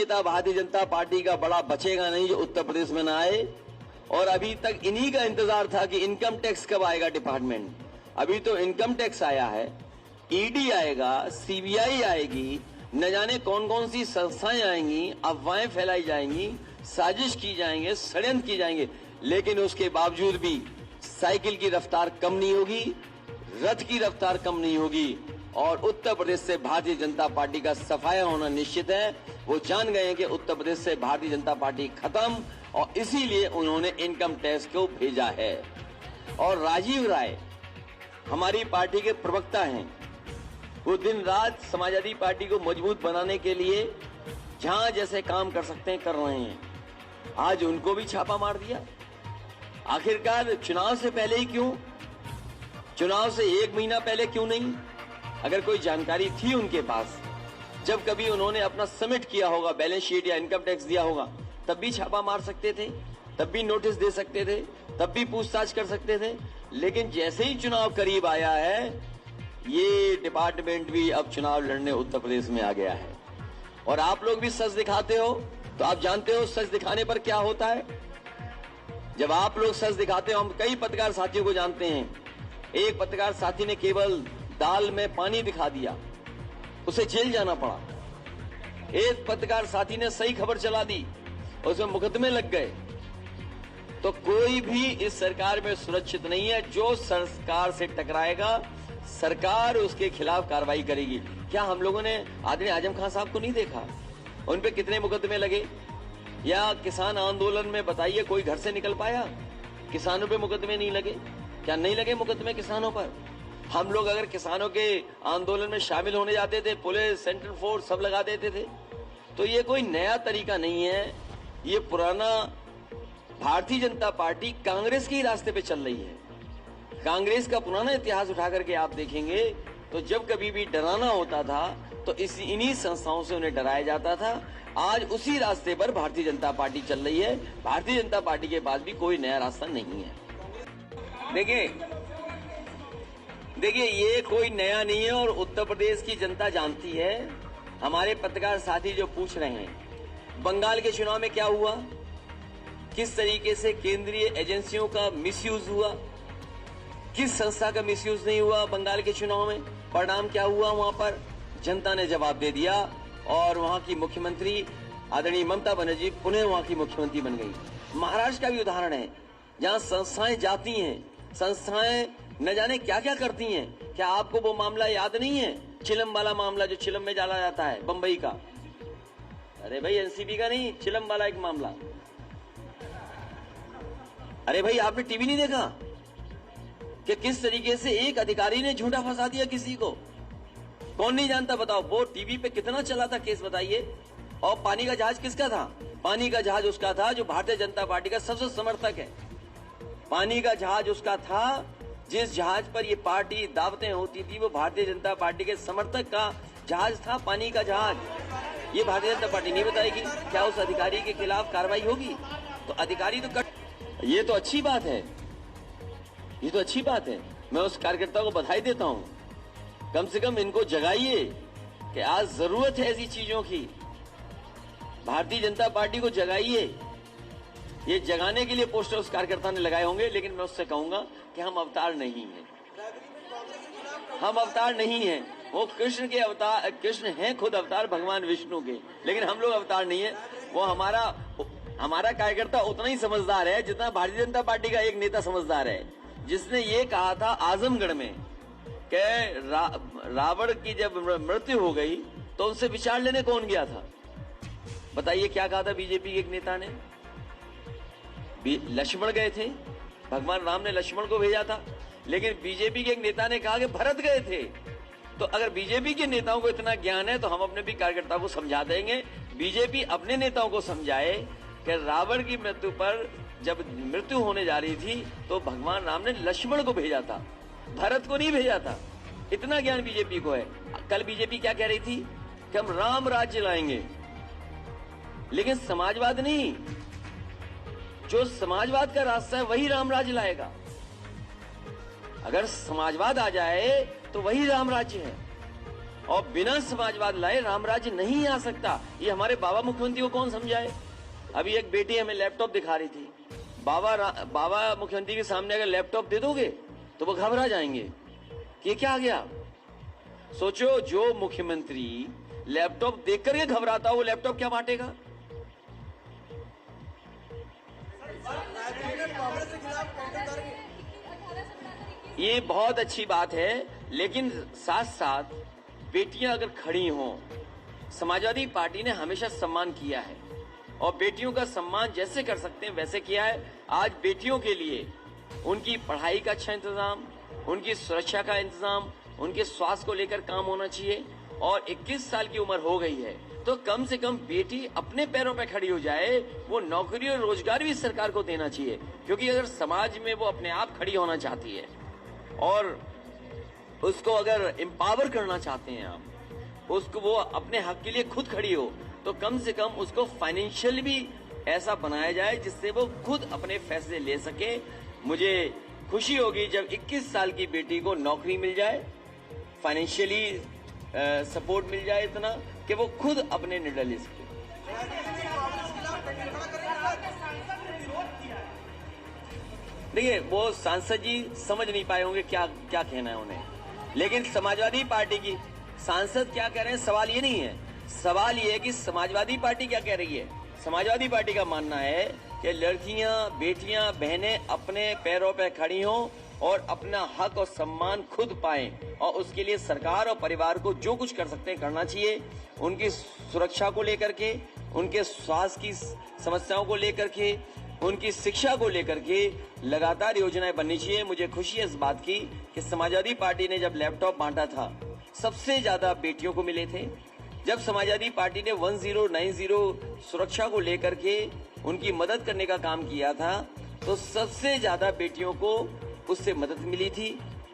नेता भारतीय जनता पार्टी का बड़ा बचेगा नहीं जो उत्तर प्रदेश में ना आए। और अभी तक इन्हीं का इंतजार था कि इनकम टैक्स कब आएगा डिपार्टमेंट। अभी तो इनकम टैक्स आया है, ईडी आएगा, सीबीआई आएगी, न जाने कौन कौन सी संस्थाएं आएंगी, अफवाहें फैलाई जाएंगी, साजिश की जाएंगे, षड्यंत्र की जाएंगे, लेकिन उसके बावजूद भी साइकिल की रफ्तार कम नहीं होगी, रथ की रफ्तार कम नहीं होगी और उत्तर प्रदेश से भारतीय जनता पार्टी का सफाया होना निश्चित है। वो जान गए हैं कि उत्तर प्रदेश से भारतीय जनता पार्टी खत्म और इसीलिए उन्होंने इनकम टैक्स को भेजा है। और राजीव राय हमारी पार्टी के प्रवक्ता हैं, वो दिन रात समाजवादी पार्टी को मजबूत बनाने के लिए जहां जैसे काम कर सकते हैं कर रहे हैं। आज उनको भी छापा मार दिया। आखिरकार चुनाव से पहले ही क्यों, चुनाव से 1 महीना पहले क्यों नहीं? अगर कोई जानकारी थी उनके पास, जब कभी उन्होंने अपना सबमिट किया होगा बैलेंस शीट या इनकम टैक्स दिया होगा, तब भी छापा मार सकते थे, तब भी नोटिस दे सकते थे, तब भी पूछताछ कर सकते थे। लेकिन जैसे ही चुनाव करीब आया है, ये डिपार्टमेंट भी अब चुनाव लड़ने उत्तर प्रदेश में आ गया है। और आप लोग भी सच दिखाते हो, तो आप जानते हो सच दिखाने पर क्या होता है। जब आप लोग सच दिखाते हो, हम कई पत्रकार साथियों को जानते हैं, एक पत्रकार साथी ने केवल दाल में पानी दिखा दिया, उसे जेल जाना पड़ा। एक पत्रकार साथी ने सही खबर चला दी, उसमें मुकदमे लग गए। तो कोई भी इस सरकार में सुरक्षित नहीं है। जो सरकार से टकराएगा, सरकार उसके खिलाफ कार्रवाई करेगी। क्या हम लोगों ने आदरणीय आजम खान साहब को नहीं देखा? उन पे कितने मुकदमे लगे? या किसान आंदोलन में बताइए कोई घर से निकल पाया? किसानों पे मुकदमे नहीं लगे? क्या नहीं लगे मुकदमे किसानों पर? हम लोग अगर किसानों के आंदोलन में शामिल होने जाते थे, पुलिस, सेंट्रल फोर्स सब लगा देते थे। तो ये कोई नया तरीका नहीं है, ये पुराना भारतीय जनता पार्टी कांग्रेस के ही रास्ते पे चल रही है। कांग्रेस का पुराना इतिहास उठा करके आप देखेंगे तो जब कभी भी डराना होता था तो इन्हीं संस्थाओं से उन्हें डराया जाता था। आज उसी रास्ते पर भारतीय जनता पार्टी चल रही है। भारतीय जनता पार्टी के पास भी कोई नया रास्ता नहीं है। देखिए ये कोई नया नहीं है और उत्तर प्रदेश की जनता जानती है। हमारे पत्रकार साथी जो पूछ रहे हैं, बंगाल के चुनाव में क्या हुआ, किस तरीके से केंद्रीय एजेंसियों का मिसयूज हुआ, किस संस्था का मिसयूज नहीं हुआ बंगाल के चुनाव में, परिणाम क्या हुआ, वहां पर जनता ने जवाब दे दिया और वहां की मुख्यमंत्री आदरणीय ममता बनर्जी पुनः वहां की मुख्यमंत्री बन गई। महाराष्ट्र का भी उदाहरण है, जहां संस्थाएं जाती हैं, संस्थाएं न जाने क्या क्या करती हैं। क्या आपको वो मामला याद नहीं है, चिलम वाला मामला जो चिलम में डाला जाता है, बंबई का? अरे भाई एनसीबी का नहीं, चिलम वाला एक मामला। अरे भाई आपने टीवी नहीं देखा कि किस तरीके से एक अधिकारी ने झूठा फंसा दिया किसी को? कौन नहीं जानता बताओ? वो टीवी पे कितना चला था केस, बताइए। और पानी का जहाज किसका था? पानी का जहाज उसका था जो भारतीय जनता पार्टी का सबसे समर्थक है। पानी का जहाज उसका था जिस जहाज पर ये पार्टी दावतें होती थी, वो भारतीय जनता पार्टी के समर्थक का जहाज था, पानी का जहाज। ये भारतीय जनता पार्टी नहीं बताएगी। क्या उस अधिकारी के खिलाफ कार्रवाई होगी? तो अधिकारी तो ये तो अच्छी बात है, ये तो अच्छी बात है। मैं उस कार्यकर्ता को बधाई देता हूं। कम से कम इनको जगाइए कि आज जरूरत है ऐसी चीजों की। भारतीय जनता पार्टी को जगाइए। ये जगाने के लिए पोस्टर उस कार्यकर्ता ने लगाए होंगे, लेकिन मैं उससे कहूंगा कि हम अवतार नहीं हैं, हम अवतार नहीं हैं। वो कृष्ण के अवतार, कृष्ण हैं खुद अवतार भगवान विष्णु के, लेकिन हम लोग अवतार नहीं है। वो हमारा कार्यकर्ता उतना ही समझदार है जितना भारतीय जनता पार्टी का एक नेता समझदार है, जिसने ये कहा था आजमगढ़ में कि रावण की जब मृत्यु हो गई तो उनसे विचार लेने कौन गया था? बताइए क्या कहा था बीजेपी के एक नेता ने? लक्ष्मण गए थे, भगवान राम ने लक्ष्मण को भेजा था, लेकिन बीजेपी के एक नेता ने कहा कि भरत गए थे। तो अगर बीजेपी के नेताओं को इतना ज्ञान है तो हम अपने भी कार्यकर्ताओं को समझा देंगे। बीजेपी अपने नेताओं को समझाए कि रावण की मृत्यु पर जब मृत्यु होने जा रही थी तो भगवान राम ने लक्ष्मण को भेजा था, भरत को नहीं भेजा था। इतना ज्ञान बीजेपी को है। कल बीजेपी क्या कह रही थी कि हम राम राज्य लाएंगे, लेकिन समाजवाद नहीं। जो समाजवाद का रास्ता है वही राम राज्य लाएगा। अगर समाजवाद आ जाए तो वही राम राज्य है। और बिना समाजवाद लाए राम राज्य नहीं आ सकता। ये हमारे बाबा मुख्यमंत्री को कौन समझाए। अभी एक बेटी हमें लैपटॉप दिखा रही थी। बाबा मुख्यमंत्री के सामने अगर लैपटॉप दे दोगे तो वो घबरा जाएंगे कि ये क्या आ गया। सोचो, जो मुख्यमंत्री लैपटॉप देख करके घबराता हो वो लैपटॉप क्या बांटेगा। ये बहुत अच्छी बात है, लेकिन साथ साथ बेटियां अगर खड़ी हों, समाजवादी पार्टी ने हमेशा सम्मान किया है और बेटियों का सम्मान जैसे कर सकते हैं वैसे किया है। आज बेटियों के लिए उनकी पढ़ाई का अच्छा इंतजाम, उनकी सुरक्षा का इंतजाम, उनके स्वास्थ्य को लेकर काम होना चाहिए। और 21 साल की उम्र हो गई है तो कम से कम बेटी अपने पैरों पर खड़ी हो जाए। वो नौकरी और रोजगार भी सरकार को देना चाहिए, क्योंकि अगर समाज में वो अपने आप खड़ी होना चाहती है और उसको अगर एम्पावर करना चाहते हैं आप, उसको वो अपने हक के लिए खुद खड़ी हो, तो कम से कम उसको फाइनेंशियल भी ऐसा बनाया जाए जिससे वो खुद अपने फैसले ले सके। मुझे खुशी होगी जब 21 साल की बेटी को नौकरी मिल जाए, फाइनेंशियली सपोर्ट मिल जाए इतना कि वो खुद अपने निर्णय ले सके। देखिए, वो सांसद जी समझ नहीं पाए होंगे क्या क्या कहना है उन्हें, लेकिन समाजवादी पार्टी की सांसद क्या कह रहे हैं सवाल ये नहीं है। सवाल ये है कि समाजवादी पार्टी क्या कह रही है। समाजवादी पार्टी का मानना है कि लड़कियां, बेटियां, बहनें अपने पैरों पर खड़ी हों और अपना हक और सम्मान खुद पाएं, और उसके लिए सरकार और परिवार को जो कुछ कर सकते हैं करना चाहिए। उनकी सुरक्षा को लेकर के, उनके स्वास्थ्य की समस्याओं को लेकर के, उनकी शिक्षा को लेकर के लगातार योजनाएं बननी चाहिए। मुझे खुशी है इस बात की कि समाजवादी पार्टी ने जब लैपटॉप बांटा था सबसे ज्यादा बेटियों को मिले थे। जब समाजवादी पार्टी ने 1090 सुरक्षा को लेकर के उनकी मदद करने का काम किया था तो सबसे ज्यादा बेटियों को उससे मदद मिली थी।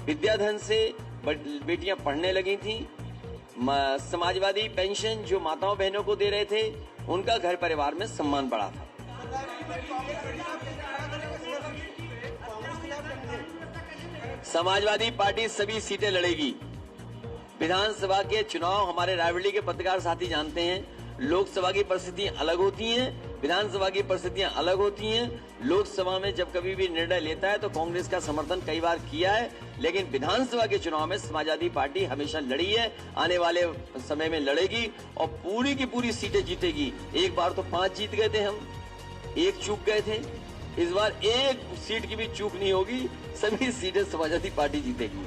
विद्याधन से बेटियां पढ़ने लगी थी। समाजवादी पेंशन जो माताओं बहनों को दे रहे थे, उनका घर परिवार में सम्मान बढ़ा था। समाजवादी पार्टी सभी सीटें लड़ेगी। विधानसभा के चुनाव हमारे रायबरेली के पत्रकार साथी जानते हैं, लोकसभा की परिस्थितियां अलग होती हैं, विधानसभा की परिस्थितियां अलग होती हैं। लोकसभा में जब कभी भी निर्णय लेता है तो कांग्रेस का समर्थन कई बार किया है, लेकिन विधानसभा के चुनाव में समाजवादी पार्टी हमेशा लड़ी है, आने वाले समय में लड़ेगी और पूरी की पूरी सीटें जीतेगी। एक बार तो 5 जीत गए थे हम, 1 चूक गए थे। इस बार 1 सीट की भी चूक नहीं होगी, सभी सीटें समाजवादी पार्टी जीतेगी।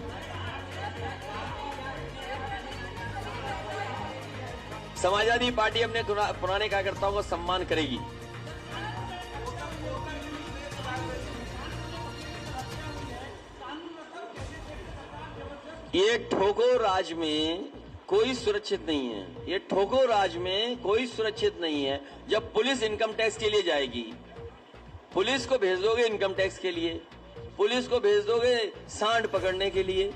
समाजवादी पार्टी अपने पुराने कार्यकर्ताओं को सम्मान करेगी। ये ठोको राज में कोई सुरक्षित नहीं है। ये ठोको राज में कोई सुरक्षित नहीं है। जब पुलिस इनकम टैक्स के लिए जाएगी, पुलिस को भेज दोगे इनकम टैक्स के लिए, पुलिस को भेज दोगे सांड पकड़ने के लिए,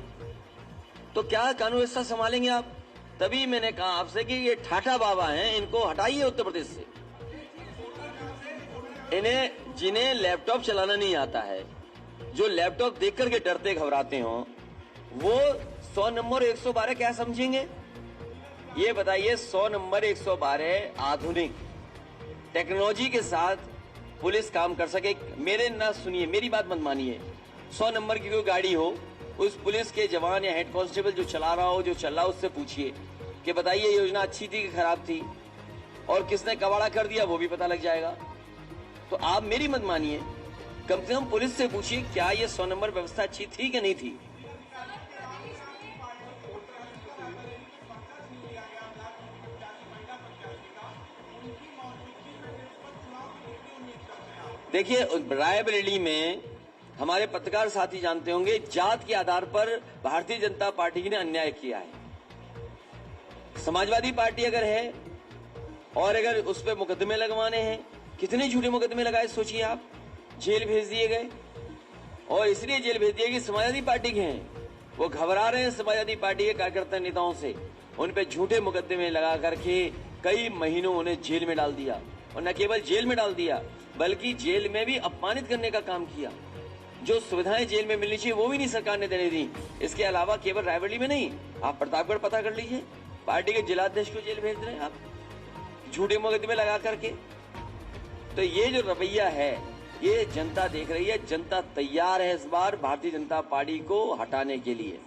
तो क्या कानून व्यवस्था संभालेंगे आप। तभी मैंने कहा आपसे कि ये ठाठा बाबा हैं, इनको हटाइए उत्तर प्रदेश से। इन्हें जिन्हें लैपटॉप चलाना नहीं आता है, जो लैपटॉप देख करके डरते घबराते हो, वो 100 नंबर 112 क्या समझेंगे। ये बताइए, 100 नंबर 112 आधुनिक टेक्नोलॉजी के साथ पुलिस काम कर सके। मेरे ना सुनिए, मेरी बात मत मानिए। 100 नंबर की कोई गाड़ी हो, उस पुलिस के जवान या हेड कांस्टेबल जो चला रहा हो, जो चल रहा हो, उससे पूछिए कि बताइए योजना अच्छी थी कि खराब थी, और किसने कबाड़ा कर दिया वो भी पता लग जाएगा। तो आप मेरी मत मानिए, कम से कम पुलिस से पूछिए क्या ये 100 नंबर व्यवस्था अच्छी थी कि नहीं थी। देखिए, रायबरेली में हमारे पत्रकार साथी जानते होंगे, जात के आधार पर भारतीय जनता पार्टी ने अन्याय किया है। समाजवादी पार्टी अगर है और अगर उस पर मुकदमे लगवाने हैं, कितने झूठे मुकदमे लगाए सोचिए आप। जेल भेज दिए गए, और इसलिए जेल भेज दिए कि समाजवादी पार्टी के हैं। वो घबरा रहे हैं समाजवादी पार्टी के कार्यकर्ता नेताओं से, उन पे झूठे मुकदमे लगा करके कई महीनों उन्हें जेल में डाल दिया, और न केवल जेल में डाल दिया बल्कि जेल में भी अपमानित करने का काम किया। जो सुविधाएं जेल में मिलनी चाहिए वो भी नहीं सरकार ने देने दी। इसके अलावा केवल रायबरेली में नहीं, आप प्रतापगढ़ पता कर लीजिए, पार्टी के जिलाध्यक्ष को जेल भेज रहे हैं आप झूठे मुकदमे लगा करके। तो ये जो रवैया है ये जनता देख रही है, जनता तैयार है इस बार भारतीय जनता पार्टी को हटाने के लिए।